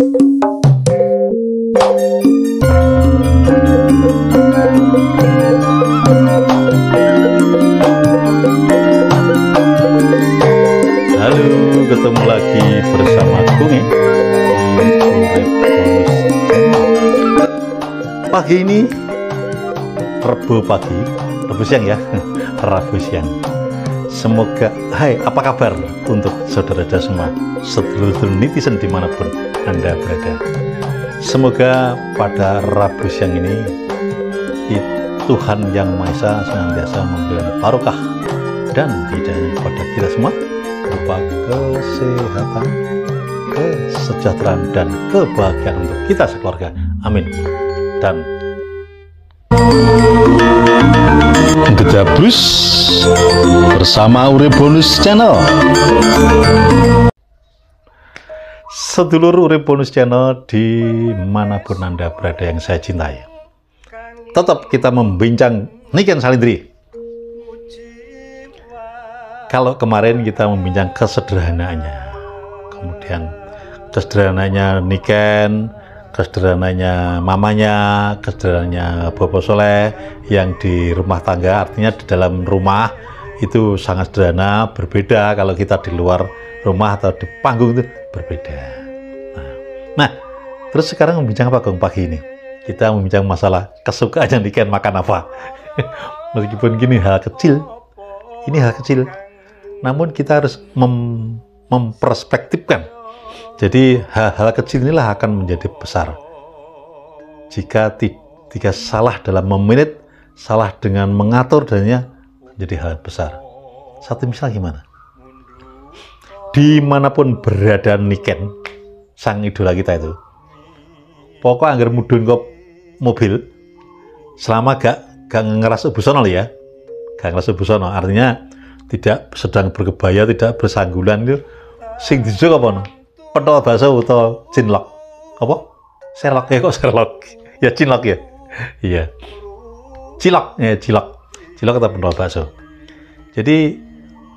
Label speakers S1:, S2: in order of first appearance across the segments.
S1: Halo, ketemu lagi bersama Gunge di Urip Bonus Channel. Pagi ini Rabu pagi, Rabu siang ya, Rabu siang. Semoga, hai, apa kabar untuk saudara-saudara semua, sedulur-sedulur netizen dimanapun Anda berada. Semoga pada Rabu siang ini Tuhan Yang Maha Esa senantiasa memberikan barokah dan hidayah kepada kita semua berupa kesehatan, kesejahteraan, dan kebahagiaan untuk kita sekeluarga. Amin. Dan Gedabrus bersama Urip Bonus Channel. Sedulur Urip Bonus Channel dimanapun Anda berada yang saya cintai, tetap kita membincang Niken Salindri. Kalau kemarin kita membincang kesederhanaannya, kemudian kesederhanaannya Niken, kesederhanaannya mamanya, kesederhanaannya Bobo Soleh yang di rumah tangga, artinya di dalam rumah itu sangat sederhana, berbeda kalau kita di luar rumah atau di panggung itu berbeda. Nah, terus sekarang membincang apa Gong pagi ini? Kita membincang masalah kesukaannya Niken makan apa. Meskipun gini hal kecil, ini hal kecil, namun kita harus memperspektifkan. Jadi hal-hal kecil inilah akan menjadi besar. Jika salah dalam memanage, salah dengan mengatur dannya, menjadi hal besar. Satu misal gimana? Dimanapun berada Niken, sang idola kita itu, pokok anggar mudun kok mobil, selama gak ngerasa busono ya, gak ngerasa busono, artinya tidak sedang berkebaya, tidak bersanggulan itu, sing dijuk apa no? Pentol bakso atau cinlok? Apa? Serlok ya, kok serlok? Ya cinlok ya? Iya. Cilok ya, cilok atau pentol bakso. Jadi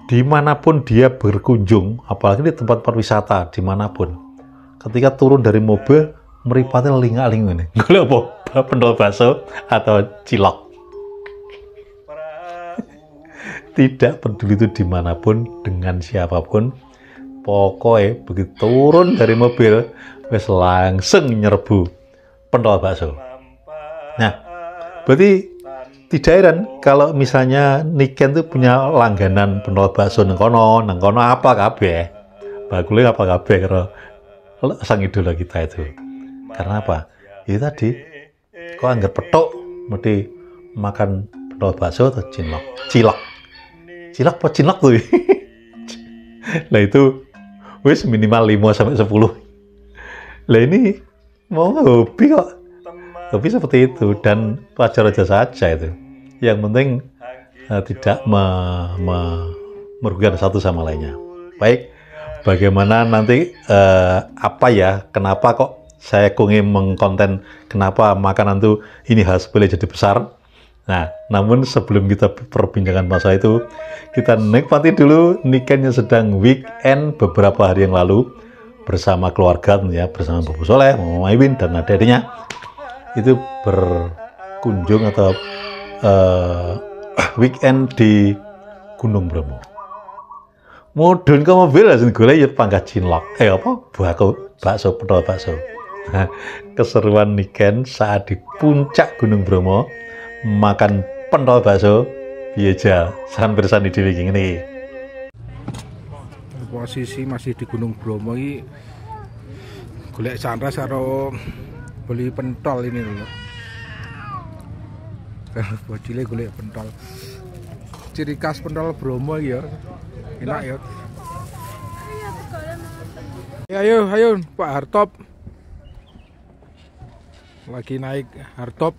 S1: dimanapun dia berkunjung, apalagi di tempat-tempat wisata dimanapun, ketika turun dari mobil meripatnya linga-lingu ini. Golek apa? Pentol bakso atau cilok. Tidak peduli itu dimanapun, dengan siapapun, pokoknya begitu turun dari mobil, wes langsung nyerbu pentol bakso. Nah, berarti tidak heran kalau misalnya Niken itu punya langganan pentol bakso nang kono apa kabeh. Bagule apa kabeh karo sang idola kita itu. Karena apa? Itu tadi, kok anggar petok mesti makan pentol bakso atau cilok. Cilok apa cilok tuh? Nah itu wis minimal 5 sampai 10. Lah ini mau hobi kok. Hobi seperti itu dan wajar-wajar saja itu. Yang penting tidak merugikan satu sama lainnya. Baik, bagaimana nanti kenapa kok saya ingin mengkonten kenapa makanan tuh ini harus boleh jadi besar. Nah, namun sebelum kita perbincangan masalah itu, kita nikmati dulu Niken yang sedang weekend beberapa hari yang lalu bersama keluarga ya, bersama Bobo Soleh, Mama Iwin dan adik-adiknya itu berkunjung atau weekend di Gunung Bromo. Mudhun ke mobil langsung golek ya pangkat cinlok. Bakso pentol bakso. Nah, keseruan Niken saat di puncak Gunung Bromo makan pentol bakso biasa sambil bersani dhewe ngene.
S2: Posisi masih di Gunung Bromo iki golek sunrise karo beli pentol ini lho. Bocile golek pentol. Ciri khas pentol Bromo ya. Enak ya. Ayo Pak Hartop. Lagi naik Hartop.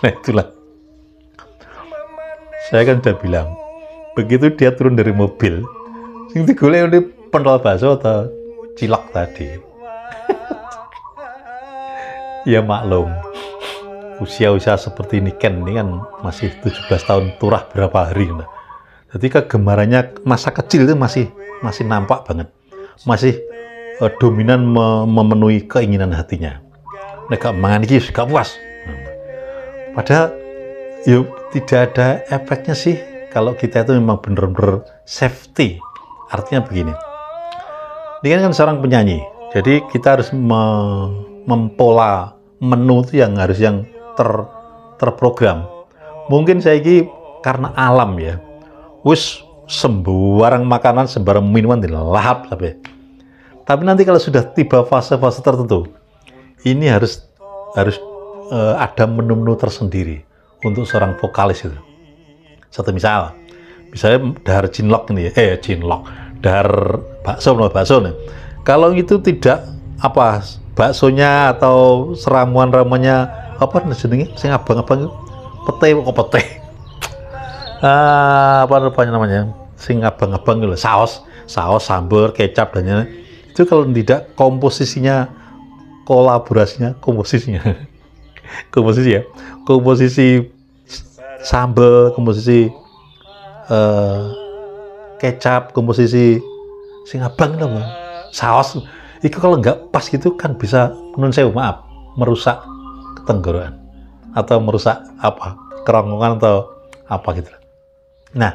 S1: Nah itulah, saya kan sudah bilang, begitu dia turun dari mobil, sing digolek ini pentol bakso atau cilok tadi. Ya maklum, usia-usia seperti Niken ini kan masih 17 tahun turah berapa hari. Nah. Jadi kegemarannya masa kecil itu masih nampak banget, masih dominan memenuhi keinginan hatinya. Nek gak mangan iki gak puas. Padahal yuk tidak ada efeknya sih kalau kita itu memang benar-benar safety. Artinya begini, ini kan seorang penyanyi, jadi kita harus mempola menu itu yang harus yang terprogram. Mungkin saya ini karena alam ya, wis sembarang makanan, sembarang minuman dilahap sampai. Tapi nanti kalau sudah tiba fase-fase tertentu, ini harus ada menu-menu tersendiri untuk seorang vokalis itu. Satu misalnya dahar cinlok ini ya, dahar bakso nih. Kalau itu tidak baksonya atau ramuannya apa jenenge sing abang-abang pete apa namanya sing abang-abang gitu, saus sambal kecap dan itu kalau tidak komposisinya komposisi sambal, komposisi kecap, komposisi sing abang itu saus itu kalau nggak pas gitu kan bisa merusak tenggorokan atau merusak kerongkongan atau apa gitu. Nah,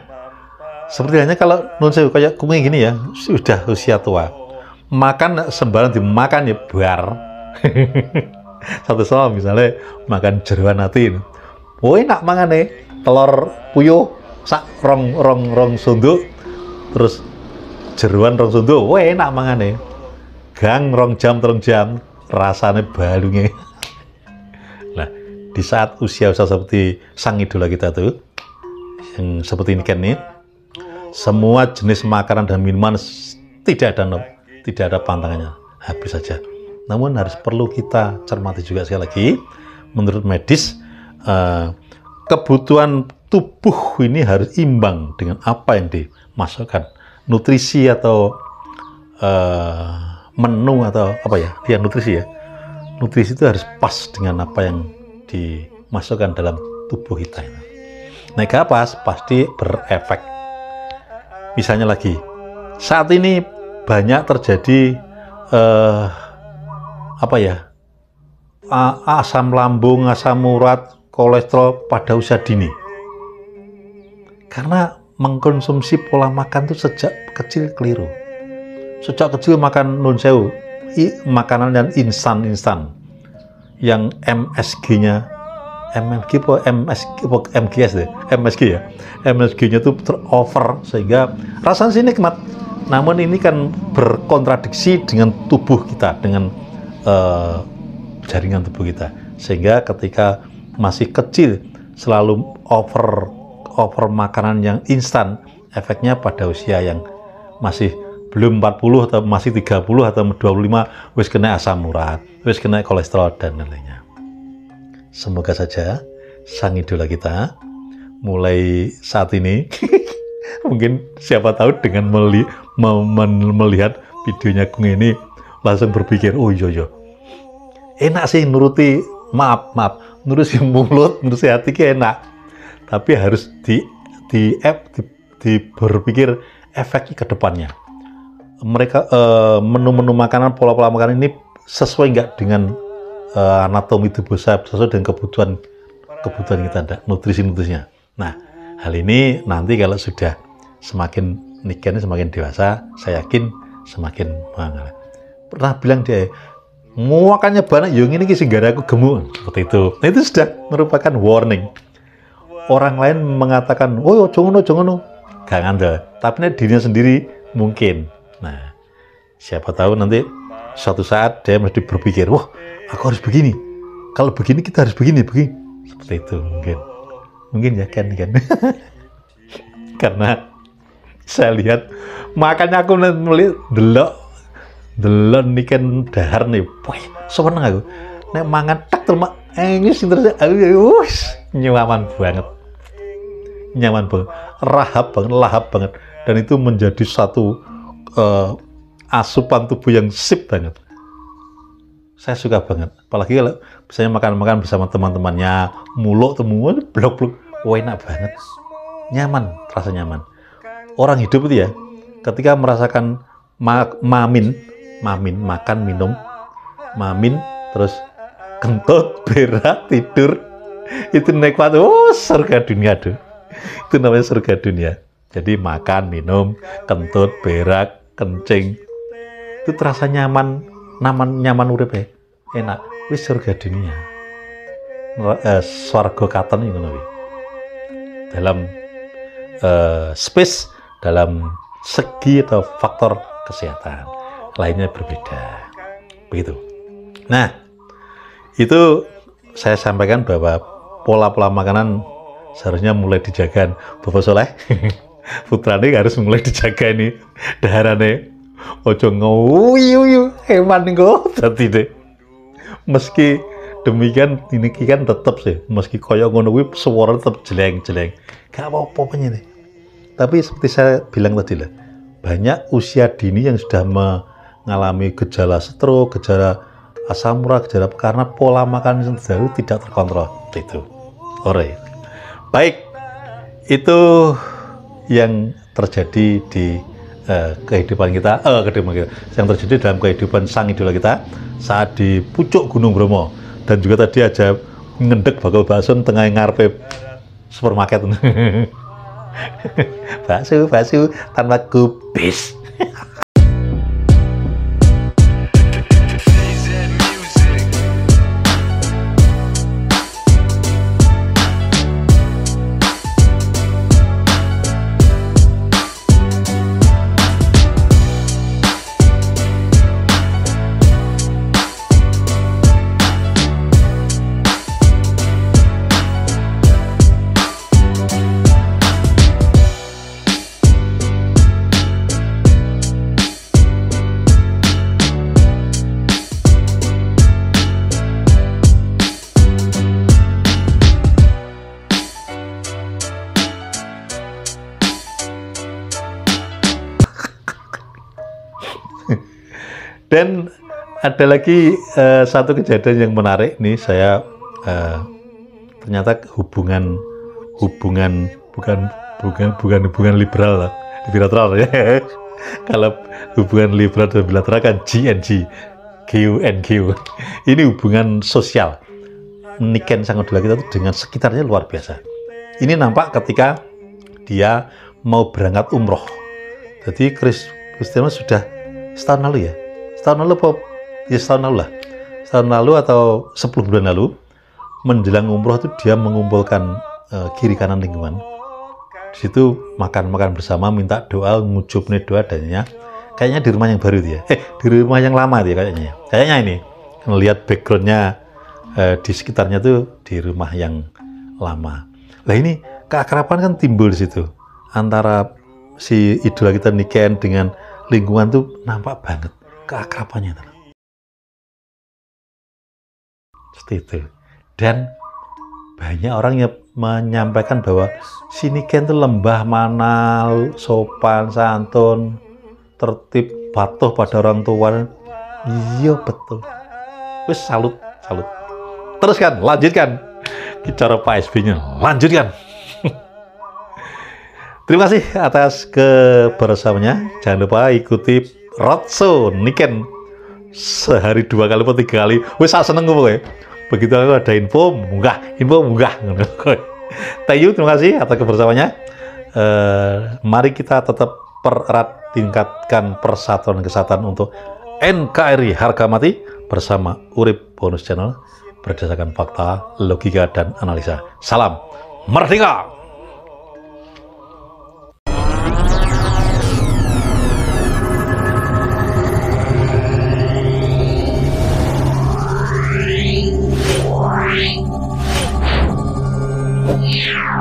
S1: seperti halnya kalau kayak kumi gini ya, sudah usia tua, makan sembarang dimakan ya bar. Satu soal misalnya makan jeruan hati, enak mangan telur puyuh sak rong sunduk, terus jeruan rong sunduk, enak mangan gang rong jam rasanya balungnya. Nah, di saat usia seperti sang idola kita tuh yang seperti ini kan nih, semua jenis makanan dan minuman tidak ada pantangannya, habis saja. Namun perlu kita cermati juga sekali lagi, menurut medis kebutuhan tubuh ini harus imbang dengan apa yang dimasukkan, nutrisi atau menu atau apa ya, nutrisi itu harus pas dengan apa yang dimasukkan dalam tubuh kita. Nah, pas pasti berefek. Misalnya lagi, saat ini banyak terjadi asam lambung, asam urat, kolesterol pada usia dini. Karena mengkonsumsi pola makan itu sejak kecil keliru. Sejak kecil makan makanan yang instan yang MSG-nya MSG-nya itu terover sehingga rasanya sih nikmat. Namun ini kan berkontradiksi dengan tubuh kita, dengan jaringan tubuh kita, sehingga ketika masih kecil selalu over makanan yang instan, efeknya pada usia yang masih belum 40 atau masih 30 atau 25 wis kena asam urat, wis kena kolesterol dan lainnya. Semoga saja sang idola kita mulai saat ini mungkin siapa tahu dengan melihat videonya Kung ini langsung berpikir, oh iya enak sih nuruti nurusi mulut, nurusi hati ki enak, tapi harus berpikir efeknya ke depannya. Mereka menu-menu makanan, pola-pola makanan ini sesuai nggak dengan anatomi tubuh saya, sesuai dengan kebutuhan kita, nutrisinya. Nah, hal ini nanti kalau sudah semakin nikah, semakin dewasa, saya yakin semakin mengalami. Pernah bilang dia, makannya banyak, yang ini sih gara aku gemuk, seperti itu. Nah, itu sudah merupakan warning. Orang lain mengatakan, oh jangan gak ngandel, tapi dirinya sendiri mungkin. Nah, siapa tahu nanti suatu saat dia mesti berpikir, wah aku harus begini, kalau begini kita harus begini, seperti itu mungkin ya kan karena saya lihat makanya aku melihat delok nih kan dahar nih, wah seneng aku nek mangan tak terus terus nyaman banget, lahap banget, dan itu menjadi satu asupan tubuh yang sip banget. Saya suka banget, apalagi kalau misalnya makan bersama teman-temannya, muluk blok, enak banget, nyaman, rasa nyaman. orang hidup itu ya, ketika merasakan mamin, makan, minum, mamin, terus kentut, berak, tidur, itu nikmat. Oh, surga dunia tuh. Itu namanya surga dunia. Jadi makan, minum, kentut, berak, kencing, itu terasa nyaman urip ya. Enak. Wis surga dunia. Swarga katon itu nabi. Dalam space, dalam segi atau faktor kesehatan lainnya berbeda. Begitu. Nah, itu saya sampaikan bahwa pola-pola makanan seharusnya mulai dijaga. Bapak Soleh, putrane harus mulai dijaga nih. Daharane ojo nguyu hewan kok dadi deh. Meski demikian ini kan tetap sih, meski koyo ngono kuwi suara tetap jeleng-jeleng. Gak apa-apa nih. Tapi seperti saya bilang tadi lah, banyak usia dini yang sudah mengalami gejala stroke, gejala asam urat, gejala karena pola makan yang tidak terkontrol. Itu. Alright. Baik, itu yang terjadi di kehidupan kita, yang terjadi dalam kehidupan sang idola kita saat di pucuk Gunung Bromo, dan juga tadi aja ngendek bakal bakso tengah ngarepe supermarket. bakso tanpa kubis. Dan ada lagi satu kejadian yang menarik nih, saya ternyata hubungan bukan hubungan liberal lah, bilateral ya. Kalau hubungan liberal dan bilateral kan G&G, Q&Q. Ini hubungan sosial. Niken sang idola kita dengan sekitarnya luar biasa. Ini nampak ketika dia mau berangkat umroh. Jadi Cristiano sudah setahun lalu ya. Setahun lalu atau 10 bulan lalu menjelang umroh itu dia mengumpulkan kiri kanan lingkungan. Di situ makan bersama, minta doa, ngujubne doa dannya. Kayaknya di rumah yang baru dia. Di rumah yang lama dia kayaknya. Kayaknya ini melihat backgroundnya di sekitarnya tuh di rumah yang lama. Lah ini keakraban kan timbul di situ antara si idola kita Niken dengan lingkungan tuh nampak banget keakrabannya. Seperti itu. Dan banyak orang yang menyampaikan bahwa si Niken itu lembah mana, sopan, santun, tertib, patuh pada orang tua. Iya betul. Wes salut. Teruskan, lanjutkan. Bicara Pak SB-nya, lanjutkan. Terima kasih atas kebersamaannya. Jangan lupa ikuti roadshow Niken sehari 2 kali atau 3 kali. Wes seneng gue. Begitu aku ada info munggah. Thank you, terima kasih atas kebersamaannya. Mari kita tetap pererat, tingkatkan persatuan dan kesatuan untuk NKRI harga mati bersama Urip Bonus Channel berdasarkan fakta, logika, dan analisa. Salam Merdeka!
S3: Yeah.